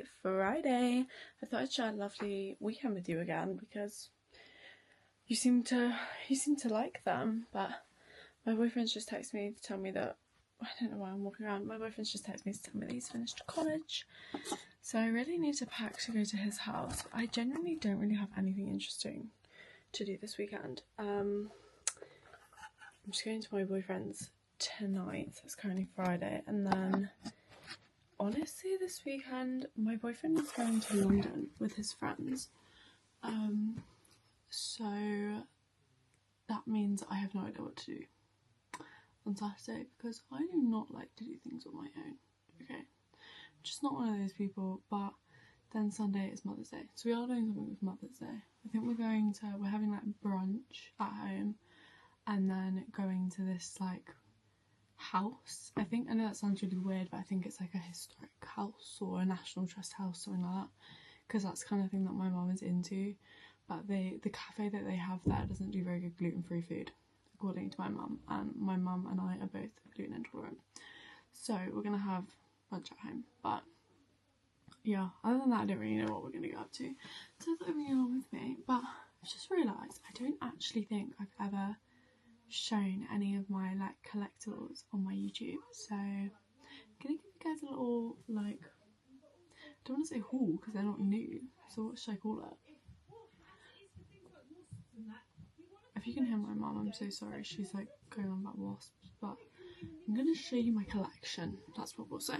Happy Friday. I thought I'd share a lovely weekend with you again because you seem to like them, but my boyfriend's just texted me to tell me that I don't know why I'm walking around. My boyfriend's just texted me to tell me that he's finished college. So I really need to pack to go to his house. I genuinely don't really have anything interesting to do this weekend. I'm just going to my boyfriend's tonight, so it's currently Friday, and then honestly this weekend my boyfriend is going to London with his friends, so that means I have no idea what to do on Saturday because I do not like to do things on my own. Okay, I'm just not one of those people. But then Sunday is Mother's Day, so we are doing something with Mother's Day. I think we're having like brunch at home and then going to this like house. I know that sounds really weird, but I think it's like a historic house or a National Trust house, something like that, because that's the kind of thing that my mum is into. But the cafe that they have there doesn't do very good gluten-free food, according to my mum, and my mum and I are both gluten intolerant, so we're gonna have lunch at home. But yeah, other than that I don't really know what we're gonna go up to, so I thought I'd bring you along with me. But I just realised I don't actually think I've ever shown any of my like collectibles on my YouTube, so I'm gonna give you guys a little like, I don't want to say haul because they're not new, so what should I call it? If you can hear my mum, I'm so sorry, she's like going on about wasps, but I'm gonna show you my collection, that's what we'll say.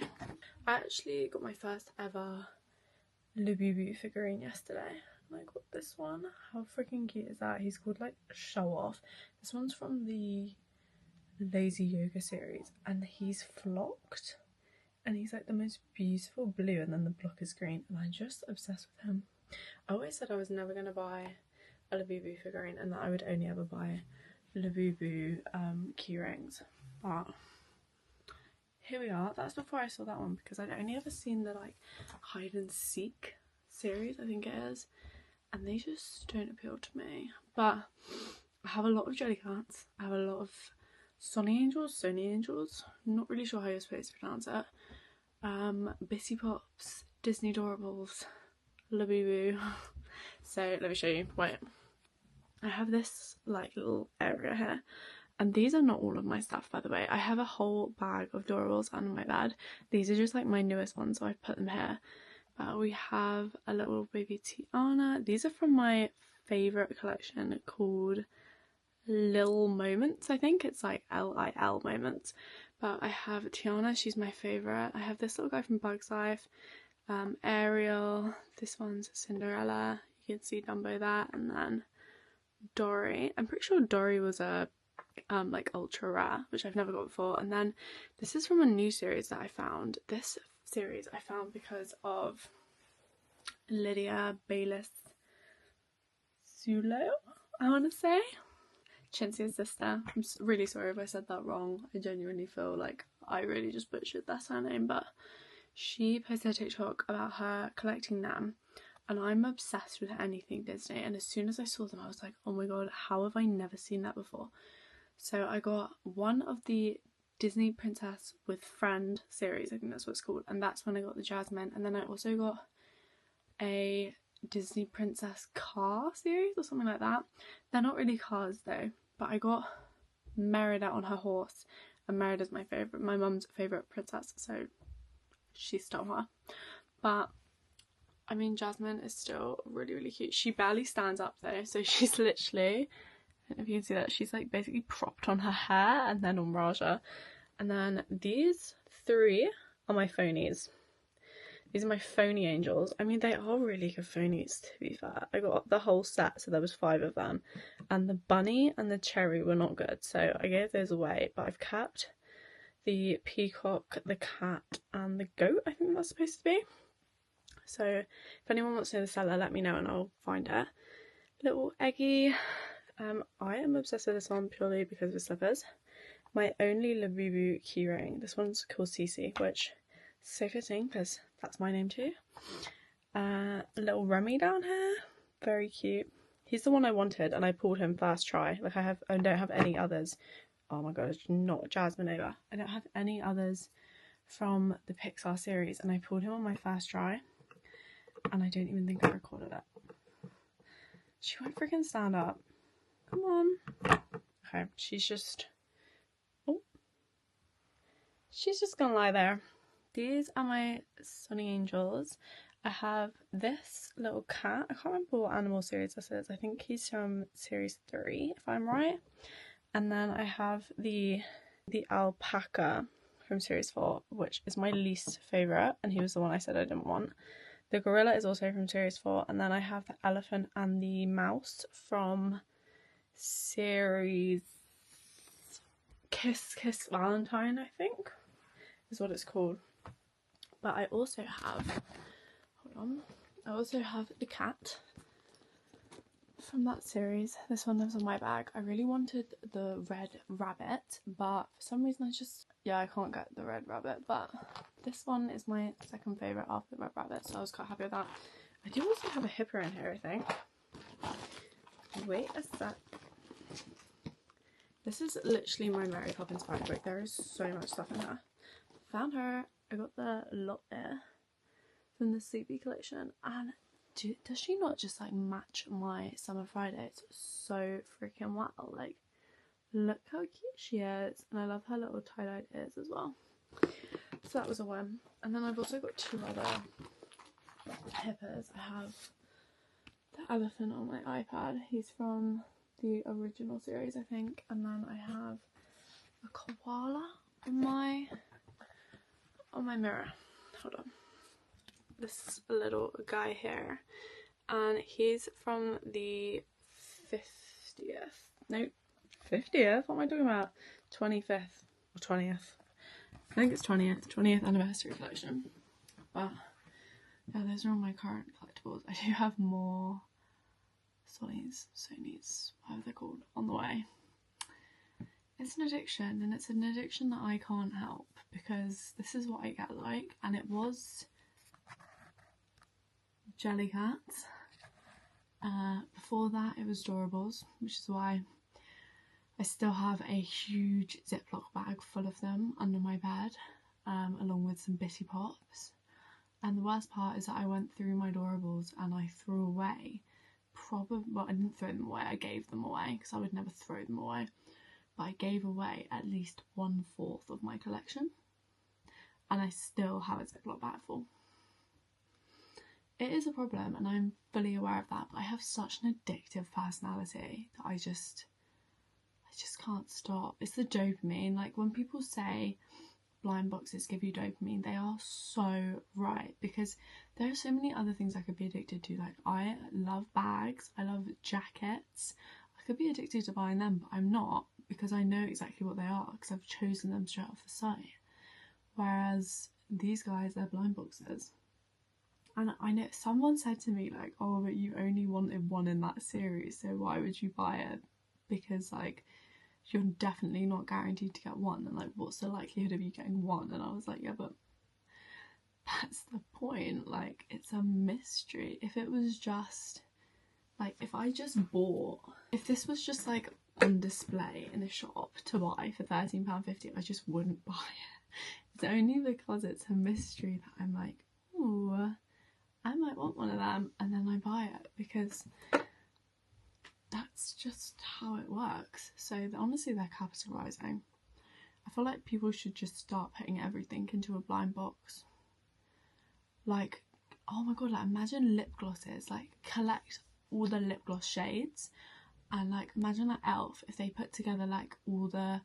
I actually got my first ever Labubu figurine yesterday. I got this one. How freaking cute is that? He's called like Show Off. This one's from the Lazy Yoga series, and he's flocked, and he's like the most beautiful blue, and then the block is green, and I'm just obsessed with him. I always said I was never gonna buy a Labubu figurine and that I would only ever buy Labubu key rings, but here we are. That's before I saw that one because I'd only ever seen the like hide and seek series, I think it is, and they just don't appeal to me. But I have a lot of Jellycats, I have a lot of Sony Angels, not really sure how you're supposed to pronounce it, Bissy Pops, Disney Doorables, Labubu. So let me show you. Wait, I have this like little area here, and these are not all of my stuff, by the way. I have a whole bag of Doorables under my bed. These are just like my newest ones, so I've put them here. We have a little baby Tiana. These are from my favourite collection called Lil Moments, I think. It's like Lil Moments. But I have Tiana, she's my favourite. I have this little guy from Bug's Life, Ariel, this one's Cinderella, you can see Dumbo there, and then Dory. I'm pretty sure Dory was a like ultra rare, which I've never got before. And then this is from a new series that I found. This series I found because of Lydia Bayliss Zulo, I want to say, Chintzie's sister. I'm really sorry if I said that wrong. I genuinely feel like I really just butchered that surname, but she posted a TikTok about her collecting them, and I'm obsessed with anything Disney, and as soon as I saw them I was like, oh my god, how have I never seen that before? So I got one of the Disney Princess with Friend series, I think that's what it's called, and that's when I got the Jasmine. And then I also got a Disney Princess car series or something like that. They're not really cars though, but I got Merida on her horse, and Merida's my favourite, my mum's favourite princess, so she stole her. But I mean, Jasmine is still really, really cute. She barely stands up though, so she's literally, I don't know if you can see that, she's like basically propped on her hair and then on Raja. And then these three are my phonies. These are my phony angels. I mean, they are really good phonies, to be fair. I got the whole set, so there was 5 of them. And the bunny and the cherry were not good, so I gave those away. But I've kept the peacock, the cat, and the goat, I think that's supposed to be. So if anyone wants to know the seller, let me know and I'll find it. Little Eggy. I am obsessed with this one purely because of the slippers. My only Labubu keyring. This one's called Cece, which is so fitting because that's my name too. Little Remy down here, very cute. He's the one I wanted, and I pulled him first try. Like I don't have any others. Oh my god, it's not Jasmine over. I don't have any others from the Pixar series, and I pulled him on my first try. and I don't even think I recorded it. She won't freaking stand up. Come on. Okay, she's just gonna lie there. These are my Sunny Angels. I have this little cat. I can't remember what animal series this is. I think he's from series 3, if I'm right. And then I have the alpaca from series 4, which is my least favourite, and he was the one I said I didn't want. The gorilla is also from series 4, and then I have the elephant and the mouse from series Kiss Valentine, I think is what it's called. But I also have, I also have the cat from that series. This one lives on my bag. I really wanted the red rabbit, but for some reason I can't get the red rabbit, but this one is my second favourite after the red rabbit, so I was quite happy with that. I do also have a hipper in here, I think. Wait a sec. This is literally my Mary Poppins bag. Like, there is so much stuff in there. Found her. I got the lot there from the Sleepy collection, and does she not just like match my Summer Fridays so freaking well? Like, look how cute she is, and I love her little tie-dyed ears as well. So that was a win. And then I've also got 2 other hippers. I have the elephant on my iPad. He's from the original series, I think, and then I have a koala on my mirror. Hold on. This little guy here, and he's from the 50th. Nope, 50th. What am I talking about? 25th or 20th? I think it's 20th anniversary collection. But yeah, those are all my current collectibles. I do have more Sony's, whatever they're called, on the way. It's an addiction, and it's an addiction that I can't help, because this is what I get like, and it was Jellycats. Before that it was Durables, which is why I still have a huge Ziploc bag full of them under my bed, along with some Bitty Pops. And the worst part is that I went through my Durables and I threw away well, I didn't throw them away, I gave them away, because I would never throw them away, but I gave away at least 1/4 of my collection, and I still have a Ziploc bag full. It is a problem, and I'm fully aware of that, but I have such an addictive personality that I just can't stop. It's the dopamine. Like, when people say blind boxes give you dopamine, they are so right, because there are so many other things I could be addicted to. Like, I love bags, I love jackets. I could be addicted to buying them, but I'm not, because I know exactly what they are, because I've chosen them straight off the site. Whereas these guys, they're blind boxes. And I know someone said to me, like, oh, but you only wanted one in that series, so why would you buy it? Because, like, you're definitely not guaranteed to get one, and like, what's the likelihood of you getting one? And I was like, yeah, but that's the point. Like, it's a mystery. If it was just like, if this was just like on display in a shop to buy for £13.50, I just wouldn't buy it. It's only because it's a mystery that I'm like, ooh, I might want one of them, and then I buy it, because that's just how it works. So honestly, they're capitalising. I feel like people should just start putting everything into a blind box. Like, oh my god, like, imagine lip glosses. Like, collect all the lip gloss shades, and like, imagine like Elf, if they put together like all the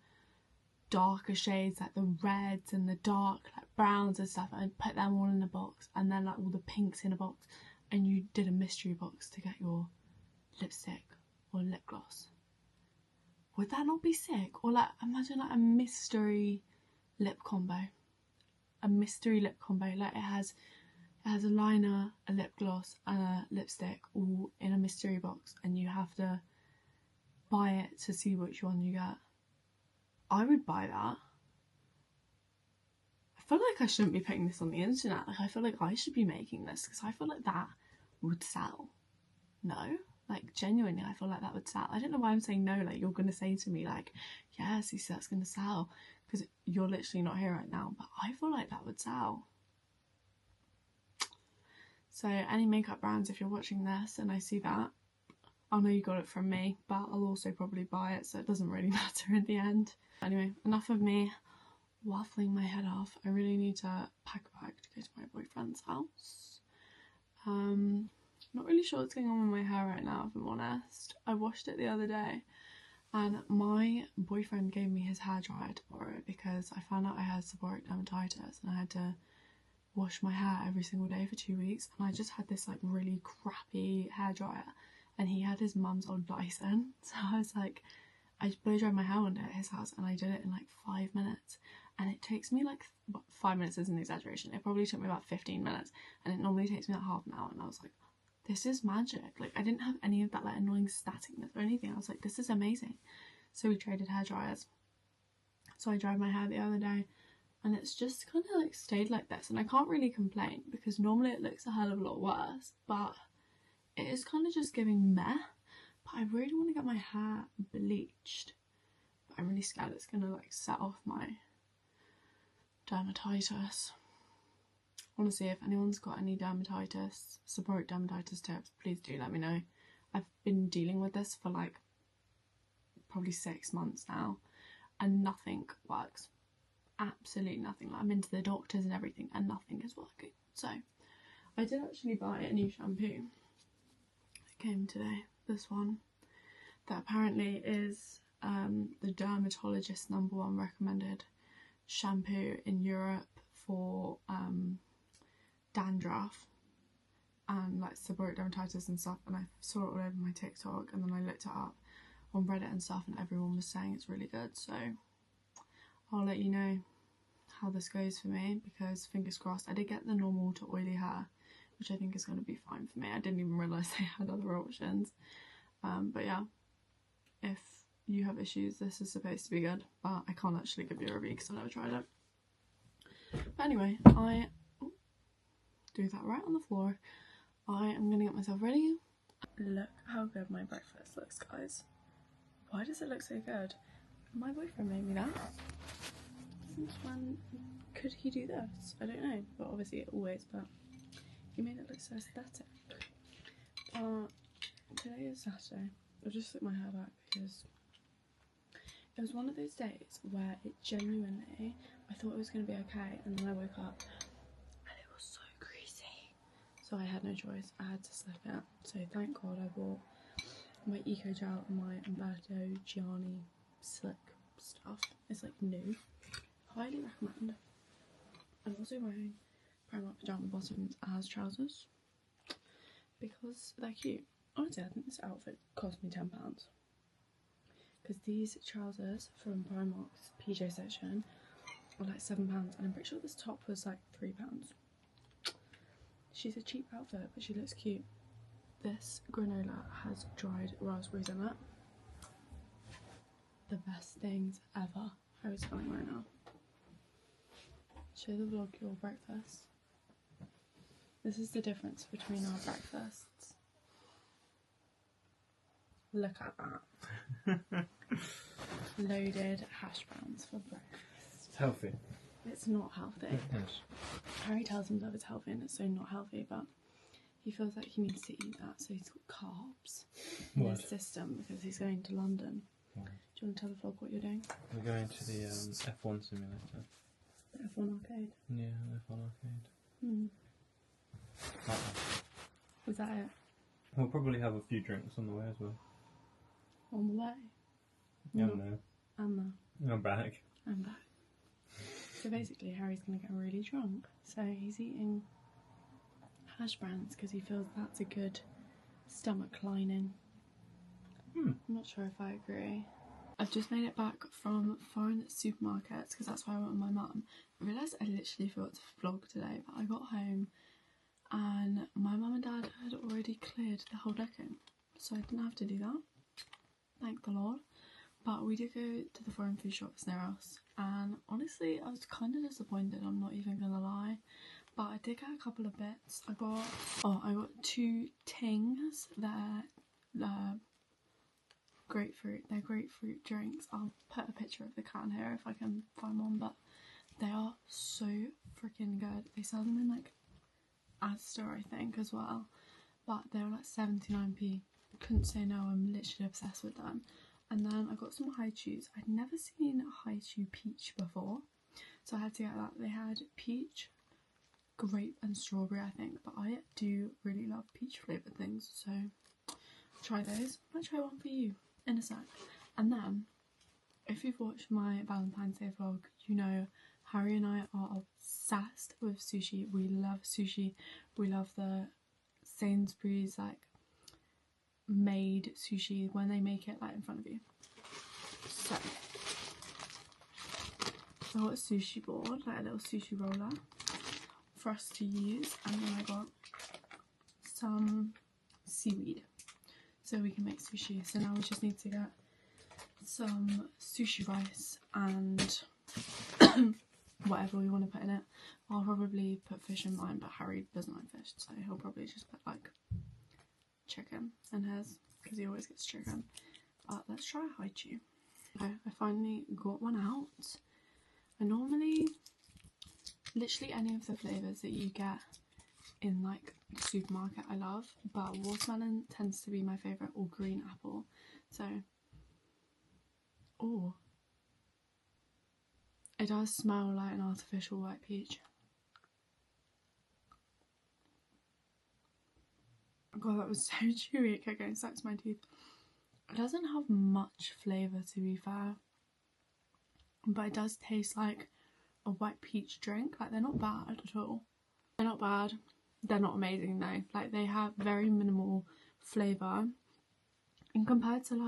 darker shades, like the reds and the dark like browns and stuff, and put them all in a box, and then like all the pinks in a box, and you did a mystery box to get your lipstick or lip gloss. Would that not be sick? Or like, imagine like a mystery lip combo. A mystery lip combo. Like, it has a liner, a lip gloss and a lipstick all in a mystery box, and you have to buy it to see which one you get. I would buy that. I feel like I shouldn't be putting this on the internet. Like, I feel like I should be making this, because I feel like that would sell. No? Like, genuinely, I feel like that would sell. I don't know why I'm saying no. Like, you're going to say to me, like, yes, you see, that's going to sell, because you're literally not here right now. But I feel like that would sell. So any makeup brands, if you're watching this and I see that, I'll know you got it from me, but I'll also probably buy it, so it doesn't really matter in the end. Anyway, enough of me waffling my head off. I really need to pack a bag to go to my boyfriend's house. Not really sure what's going on with my hair right now, if I'm honest. I washed it the other day and my boyfriend gave me his hairdryer to borrow because I found out I had seborrheic dermatitis and I had to wash my hair every single day for 2 weeks, and I just had this like really crappy hairdryer and he had his mum's old Dyson, so I was like, I blow dried my hair one day at his house and I did it in like 5 minutes, and it takes me like 5 minutes is an exaggeration, it probably took me about 15 minutes and it normally takes me like half an hour, and I was like, this is magic. Like, I didn't have any of that like annoying staticness or anything. I was like, this is amazing. So we traded hair dryers. So I dried my hair the other day and it's just kind of like stayed like this, and I can't really complain because normally it looks a hell of a lot worse, but it is kind of just giving meh. But I really want to get my hair bleached, but I'm really scared it's gonna like set off my dermatitis. I want to see if anyone's got any dermatitis, seborrheic dermatitis tips. Please do let me know. I've been dealing with this for like probably 6 months now and nothing works. Absolutely nothing. Like, I'm into the doctors and everything and nothing is working. So I did actually buy a new shampoo. It came today, this one, that apparently is the dermatologist's #1 recommended shampoo in Europe for dandruff and like seborrheic dermatitis and stuff, and I saw it all over my TikTok and then I looked it up on Reddit and stuff and everyone was saying it's really good, so I'll let you know how this goes for me because fingers crossed. I did get the normal to oily hair, which I think is going to be fine for me. I didn't even realise they had other options, but yeah, if you have issues this is supposed to be good, but I can't actually give you a review because I've never tried it. But anyway, I do that right on the floor. I am gonna get myself ready. Look how good my breakfast looks, guys. Why does it look so good? My boyfriend made me that. Since when could he do this? I don't know, but obviously it always, but he made it look so aesthetic. Today is Saturday. I'll just flip my hair back because it was one of those days where it genuinely, I thought it was going to be okay, and then I woke up and it was so greasy. So I had no choice, I had to slip it. So thank God I bought my Eco Gel and my Umberto Gianni slick stuff. It's like new. Highly recommend. I'm also wearing Primark pajama bottoms as trousers because they're cute. Honestly, I think this outfit cost me £10 because these trousers from Primark's PJ section are like £7, and I'm pretty sure this top was like £3. She's a cheap outfit, but she looks cute. This granola has dried raspberries in it. The best things ever. How is it going right now? Show the vlog your breakfast. This is the difference between our breakfasts. Look at that. Loaded hash browns for breakfast. It's healthy. It's not healthy. Yes. Harry tells himself it's healthy and it's so not healthy, but he feels like he needs to eat that, so he's got carbs in his system because he's going to London. Do you want to tell the vlog what you're doing? We're going to the F1 simulator. The F1 arcade? Yeah, F1 arcade. Hmm. Like that. Was that it? We'll probably have a few drinks on the way as well. On the way? Yeah, No. no. I'm there. I'm back. I'm back. So basically Harry's going to get really drunk, so he's eating hash browns because he feels that's a good stomach lining. I'm not sure if I agree. I've just made it back from foreign supermarkets because that's where I went with my mum. I realised I literally forgot to vlog today, but I got home and my mum and dad had already cleared the whole decking, so I didn't have to do that. Thank the Lord. But we did go to the foreign food shops near us, and honestly I was kind of disappointed, I'm not even gonna lie. But I did get a couple of bits. I got 2 tings. They're grapefruit. They're grapefruit drinks. I'll put a picture of the can here if I can find one, but they are so freaking good. They sell them in like Asda, I think, as well. But they were like 79p. Couldn't say no, I'm literally obsessed with them. And then I got some high chews. I'd never seen a high chew peach before, so I had to get that. They had peach, grape and strawberry, I think, but I do really love peach flavoured things, so try those. I might try one for you in a sec. And then, if you've watched my Valentine's Day vlog, you know Harry and I are obsessed with sushi. We love sushi. We love the Sainsbury's like made sushi when they make it like in front of you. So I got a sushi board, like a little sushi roller for us to use, and then I got some seaweed so we can make sushi. So now we just need to get some sushi rice and whatever we want to put in it. I'll probably put fish in mine, but Harry doesn't like fish, so he'll probably just put like chicken in his, because he always gets chicken. But let's try haichu. Okay, I finally got one out. I normally, literally any of the flavours that you get in like the supermarket I love, but watermelon tends to be my favourite, or green apple. So, oh, it does smell like an artificial white peach. God, that was so chewy, it kept getting stuck to my teeth. It doesn't have much flavour, to be fair, but it does taste like a white peach drink. Like, they're not bad at all. They're not bad. They're not amazing though. Like, they have very minimal flavour in comparison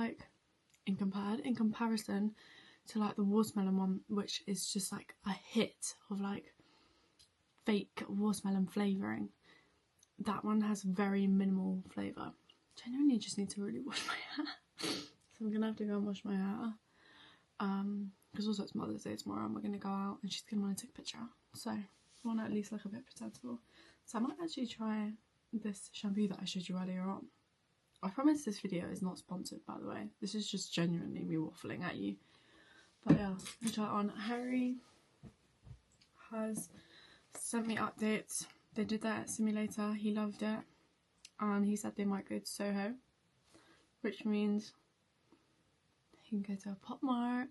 to like the watermelon one, which is just like a hit of like fake watermelon flavouring. That one has very minimal flavour. Genuinely just need to really wash my hair. So I'm gonna have to go and wash my hair. Because also it's Mother's Day tomorrow and we're gonna go out and she's gonna want to take a picture. So I want to at least look a bit presentable. So I might actually try this shampoo that I showed you earlier on. I promise this video is not sponsored, by the way. This is just genuinely me waffling at you. But yeah, I'll try it on. Harry has sent me updates. They did that simulator, he loved it, and he said they might go to Soho, which means he can go to a Pop Mart,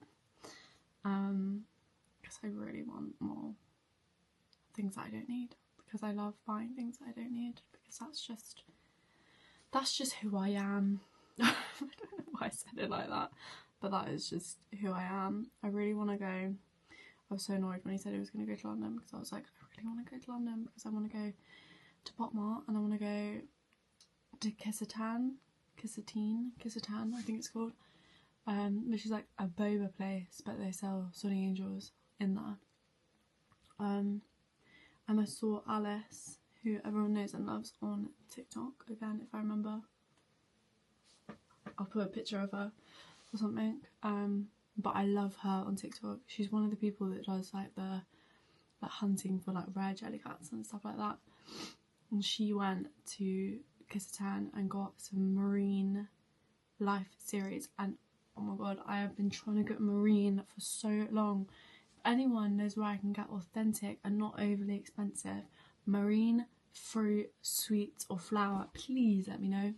because I really want more things that I don't need, because I love buying things that I don't need, because that's just who I am. I don't know why I said it like that, but that is just who I am. I really want to go. I was so annoyed when he said he was going to go to London, because I was like, I really want to go to London because I want to go to Pop Mart and I want to go to Kissatan, I think it's called, which is like a boba place, but they sell Sonny Angels in there. And I saw Alice, who everyone knows and loves, on TikTok again, if I remember. I'll put a picture of her or something. But I love her on TikTok. She's one of the people that does like the hunting for like rare jellycats and stuff like that. And she went to Kissatan and got some marine life series, and oh my god, I have been trying to get marine for so long. If anyone knows where I can get authentic and not overly expensive marine fruit, sweets or flour, please let me know.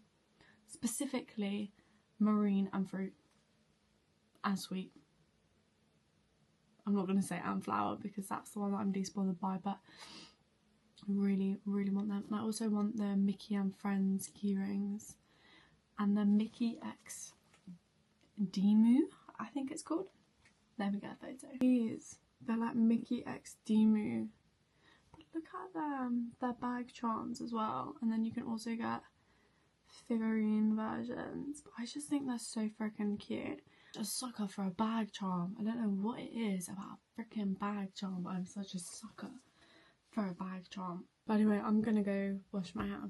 Specifically marine and fruit and sweet. I'm not going to say and flour because that's the one that I'm least bothered by, but I really, really want them. And I also want the Mickey and Friends keyrings and the Mickey X Demu, I think it's called. Let me get a photo. These, they're like Mickey X Demu. But look at them. They're bag charms as well. And then you can also get figurine versions. But I just think they're so freaking cute. A sucker for a bag charm. I don't know what it is about a freaking bag charm, but I'm such a sucker for a bag charm. But anyway, I'm gonna go wash my hair.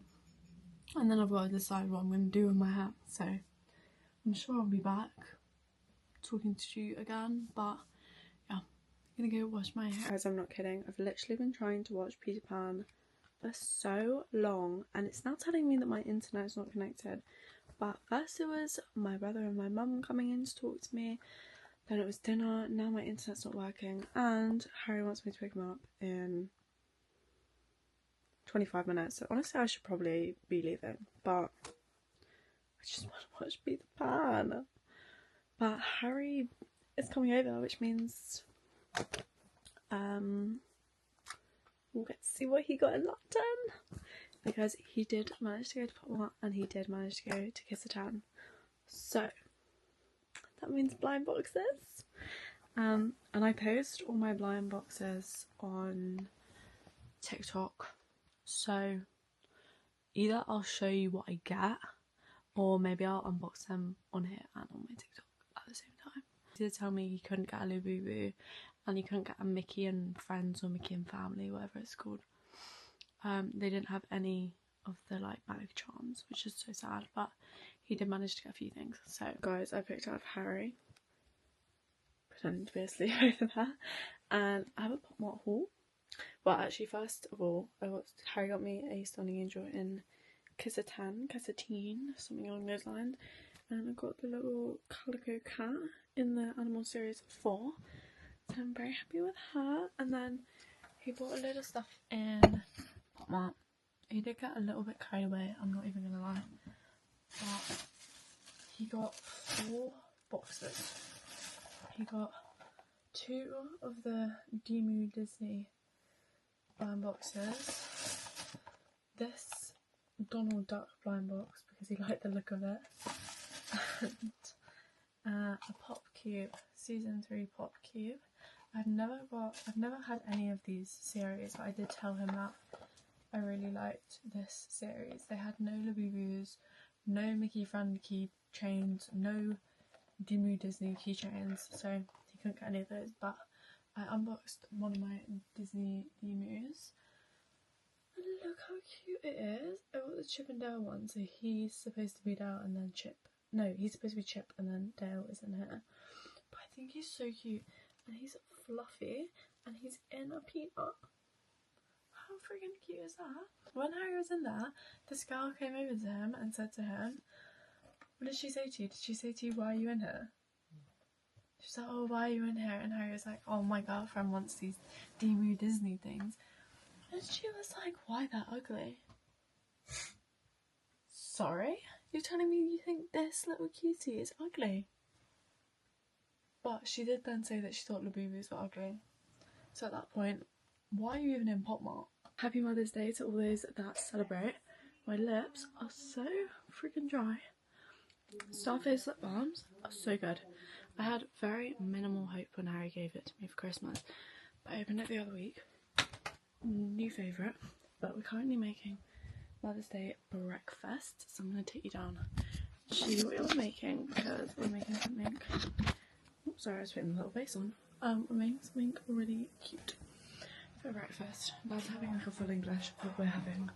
And then I've got to decide what I'm gonna do with my hair. So I'm sure I'll be back talking to you again. But yeah, I'm gonna go wash my hair. Guys, I'm not kidding. I've literally been trying to watch Peter Pan for so long and it's now telling me that my internet is not connected. But first it was my brother and my mum coming in to talk to me, then it was dinner, now my internet's not working, and Harry wants me to pick him up in 25 minutes. So honestly, I should probably be leaving, but I just want to watch Peter Pan. But Harry is coming over, which means we'll get to see what he got in London, because he did manage to go to Potmart and he did manage to go to Kissatown. So that means blind boxes. And I post all my blind boxes on TikTok. So either I'll show you what I get, or maybe I'll unbox them on here and on my TikTok at the same time. He did tell me he couldn't get a Labubu and he couldn't get a Mickey and Friends or Mickey and Family, whatever it's called. They didn't have any of the like bag charms, which is so sad, but he did manage to get a few things. So guys, I picked up Harry, pretending to be asleep over there, and I have a Potmart haul. Well, actually, first of all, Harry got me a Stunning Angel in Kissatine, something along those lines, and I got the little Calico Cat in the Animal Series 4, so I'm very happy with her. And then he bought a load of stuff in Potmart. He did get a little bit carried away, I'm not even gonna lie, but he got 4 boxes. He got 2 of the Demu Disney blind boxes, this Donald Duck blind box because he liked the look of it, and a Pop Cube, season 3 Pop Cube. I've never had any of these series, but I did tell him that I really liked this series. They had no Labubus, no Mickey Friend keychains, no Demu Disney keychains, so he couldn't get any of those. But I unboxed one of my Disney Demus, and look how cute it is. I got the Chip and Dale one, so he's supposed to be Dale and then Chip. No, he's supposed to be Chip and then Dale is in here. But I think he's so cute, and he's fluffy, and he's in a peanut. How freaking cute is that? When Harry was in there, this girl came over to him and said to him, what did she say to you? Did she say to you, why are you in here? She's like, oh, why are you in here? And Harry was like, oh, my girlfriend wants these Demu Disney things. And she was like, why that ugly? Sorry? You're telling me you think this little cutie is ugly? But she did then say that she thought Labubus were ugly. So at that point, why are you even in Potmart? Happy Mother's Day to all those that celebrate. My lips are so freaking dry. Starface lip balms are so good. I had very minimal hope when Harry gave it to me for Christmas, but I opened it the other week. New favourite, but we're currently making Mother's Day breakfast, so I'm going to take you down and show you what we're making, because we're making something. Oh, sorry, I was putting the little base on. We're making something really cute for breakfast. Dad's having like a full English, but we're having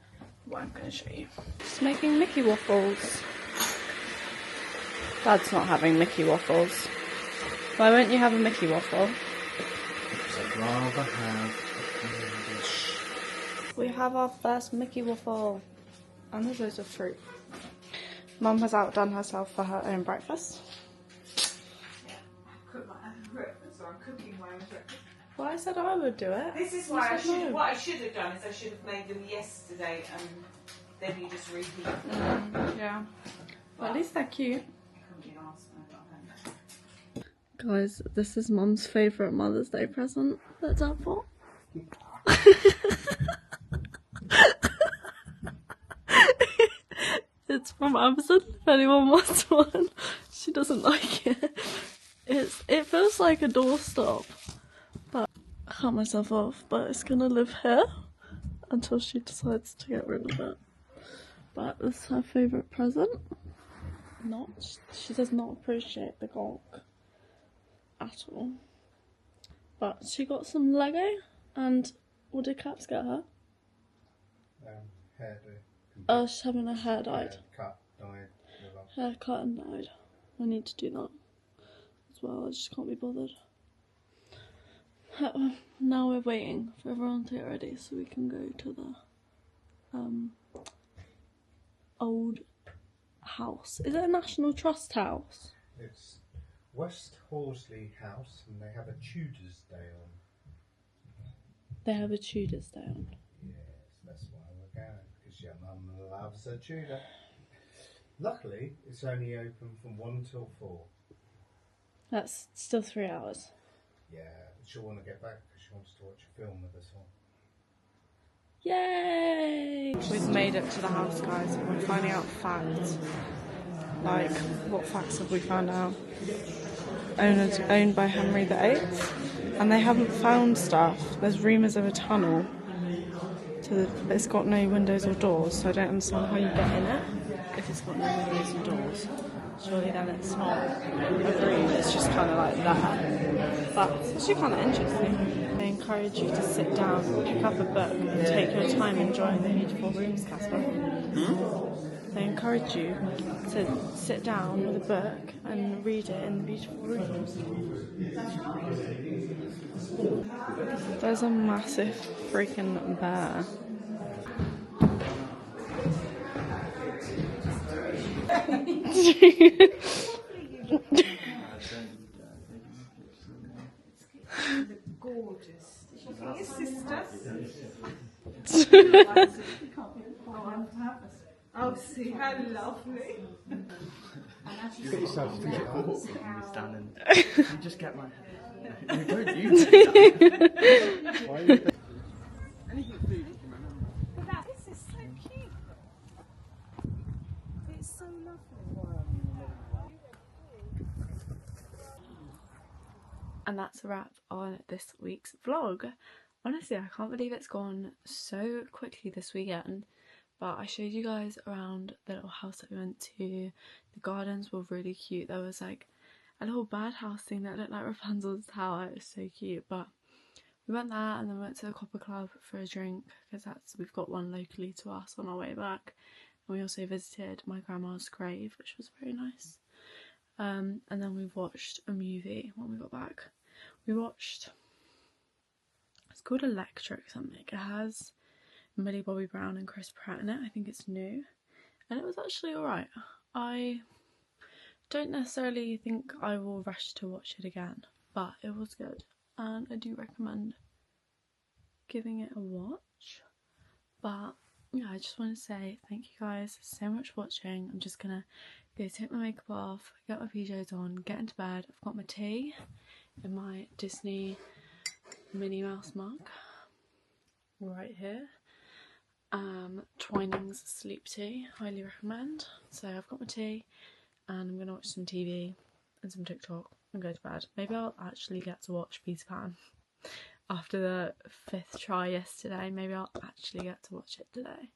what I'm going to show you. Just making Mickey waffles. Dad's not having Mickey waffles. Why won't you have a Mickey waffle? I'd rather have English. We have our first Mickey waffle. And there's loads of fruit. Mum has outdone herself for her own breakfast. Yeah, I cook my own breakfast, or I'm cooking my own breakfast. Well, I said I would do it. This is why what I should have done is I should have made them yesterday, and then you just reheat them. Yeah. Well, at least they're cute. I couldn't be arsed when I got home. Guys, this is Mum's favourite Mother's Day present that's up for. It's from Amazon, if anyone wants one. She doesn't like it. It feels like a doorstop, but I cut myself off, but it's gonna live here until she decides to get rid of it. But this is her favourite present. She does not appreciate the gonk at all. But she got some Lego, and what did Caps get her? Hairdo. Oh, she's having her hair dyed. Cut, dyed. Hair cut and dyed. I need to do that as well, I just can't be bothered. Now we're waiting for everyone to get ready so we can go to the old house. Is it a National Trust house? It's West Horsley House, and they have a Tudors Day on. They have a Tudors Day on. Yes, that's why I went again because your mum loves a Tudor. Luckily, it's only open from 1 till 4. That's still 3 hours. Yeah, she'll want to get back because she wants to watch a film with us all. Yay! We've made it to the house, guys. We're finding out facts. Like, what facts have we found out? Owned by Henry VIII, and they haven't found stuff. There's rumours of a tunnel but it's got no windows or doors, so I don't understand how you get in it if it's got no windows or doors. Surely then it's not a room, it's just kind of like that. But it's actually kind of interesting. They encourage you to sit down, pick up a book, and take your time enjoying the beautiful rooms, Casper. They encourage you to sit down with a book and read it in the beautiful rooms. There's a massive freaking bear. Gorgeous. Your sister? Oh, see how lovely. Get yourself to get standing. You just get my head. You don't use it. Anything food you can remember. This is so cute. It's so lovely. And that's a wrap on this week's vlog. Honestly, I can't believe it's gone so quickly this weekend. But I showed you guys around the little house that we went to. The gardens were really cute. There was like a little birdhouse thing that looked like Rapunzel's tower. It was so cute. But we went there and then we went to the Copper Club for a drink because we've got one locally to us on our way back. And we also visited my grandma's grave, which was very nice. And then we watched a movie when we got back. We watched, it's called Electric something. It has Millie Bobby Brown and Chris Pratt in it. I think it's new. And it was actually alright. I don't necessarily think I will rush to watch it again, but it was good. And I do recommend giving it a watch. But yeah, I just want to say thank you guys so much for watching. I'm just gonna go take my makeup off, get my PJs on, get into bed. I've got my tea in my Disney Minnie Mouse mug right here. Twinings sleep tea, highly recommend. So I've got my tea and I'm gonna watch some TV and some TikTok and go to bed. Maybe I'll actually get to watch Peter Pan after the 5th try yesterday. Maybe I'll actually get to watch it today.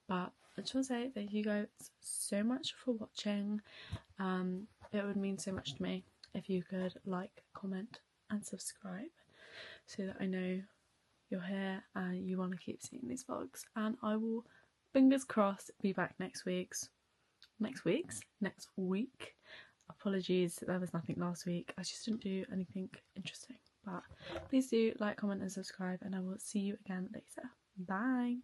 But I just want to say thank you guys so much for watching. It would mean so much to me if you could like, comment and subscribe so that I know you're here and you want to keep seeing these vlogs. And I will, fingers crossed, be back next week. Apologies, there was nothing last week. I just didn't do anything interesting. But please do like, comment and subscribe, and I will see you again later. Bye.